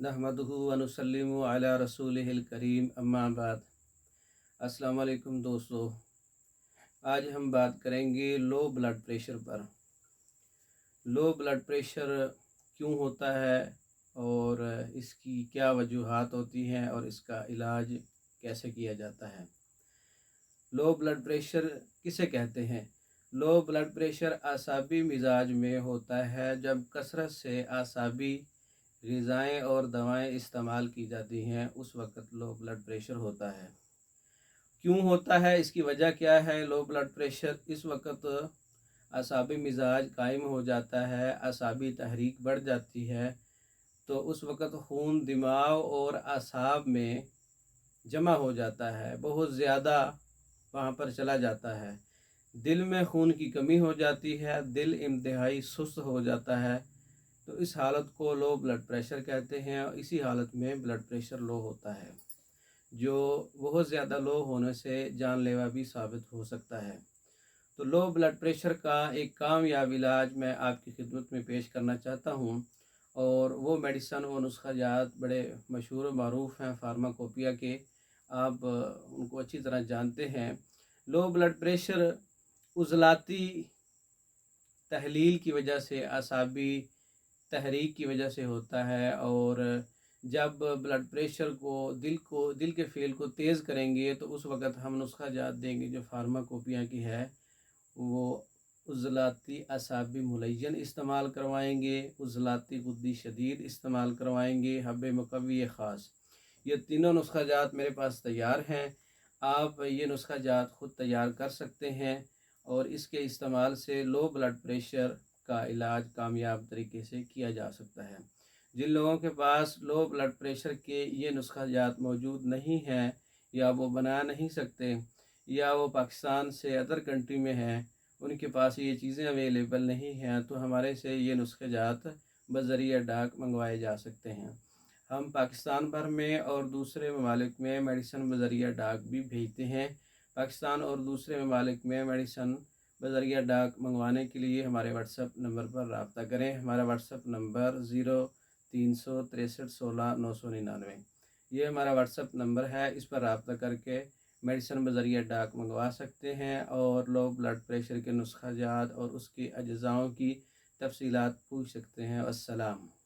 नहमदुहु व नुसल्लिमु अला रसूलिहिल करीम अम्मा बाद। अस्सलाम वालेकुम दोस्तों, आज हम बात करेंगे लो ब्लड प्रेशर पर। लो ब्लड प्रेशर क्यों होता है और इसकी क्या वजूहात होती हैं और इसका इलाज कैसे किया जाता है। लो ब्लड प्रेशर किसे कहते हैं? लो ब्लड प्रेशर आसाबी मिजाज में होता है जब कसरत से आसाबी ग़िज़ाएँ और दवाएं इस्तेमाल की जाती हैं, उस वक़्त लो ब्लड प्रेशर होता है। क्यों होता है, इसकी वजह क्या है? लो ब्लड प्रेशर इस वक़्त आसाबी मिजाज कायम हो जाता है, आसाबी तहरीक बढ़ जाती है, तो उस वक़्त खून दिमाग और आसाब में जमा हो जाता है, बहुत ज़्यादा वहाँ पर चला जाता है। दिल में खून की कमी हो जाती है, दिल इंतहाई सुस्त हो जाता है, तो इस हालत को लो ब्लड प्रेशर कहते हैं। और इसी हालत में ब्लड प्रेशर लो होता है, जो बहुत ज़्यादा लो होने से जानलेवा भी साबित हो सकता है। तो लो ब्लड प्रेशर का एक कामयाब इलाज मैं आपकी खिदमत में पेश करना चाहता हूँ, और वो मेडिसन व नुस्खा जात बड़े मशहूर व मरूफ़ हैं, फार्माकोपिया के। आप उनको अच्छी तरह जानते हैं। लो ब्लड प्रेशर उज़लाती तहलील की वजह से, आसाबी तहरीक की वजह से होता है। और जब ब्लड प्रेशर को दिल के फ़ेल को तेज़ करेंगे, तो उस वक़्त हम नुस्खा जात देंगे जो फार्माकोपिया की है, वो उज़लाती आसाबी मुलय्यन इस्तेमाल करवाएंगे, उज़लाती गुद्दी शदीद इस्तेमाल करवाएंगे, हब्बे मुक़व्वी ख़ास। ये तीनों नुस्खा जात मेरे पास तैयार हैं। आप ये नुस्खा जात ख़ुद तैयार कर सकते हैं, और इसके इस्तेमाल से लो ब्लड प्रेशर का इलाज कामयाब तरीके से किया जा सकता है। जिन लोगों के पास लो ब्लड प्रेशर के ये नुस्खा जात मौजूद नहीं हैं, या वो बना नहीं सकते, या वो पाकिस्तान से अदर कंट्री में हैं, उनके पास ये चीज़ें अवेलेबल नहीं हैं, तो हमारे से ये नुस्खे जात बज़रिया डाक मंगवाए जा सकते हैं। हम पाकिस्तान भर में और दूसरे ममालिक में मेडिसन बज़रिया डाक भी भेजते हैं। पाकिस्तान और दूसरे ममालिक में मेडिसन बज़रिया डाक मंगवाने के लिए हमारे व्हाट्सएप नंबर पर रब्ता करें। हमारा व्हाट्सएप नंबर 036316 999, ये हमारा व्हाट्सएप नंबर है। इस पर रब्ता करके मेडिसन बज़रिया डाक मंगवा सकते हैं, और लो ब्लड प्रेशर के नुस्खा जात और उसके अज्जाओं की तफसीलात पूछ सकते हैं। अस्सलाम।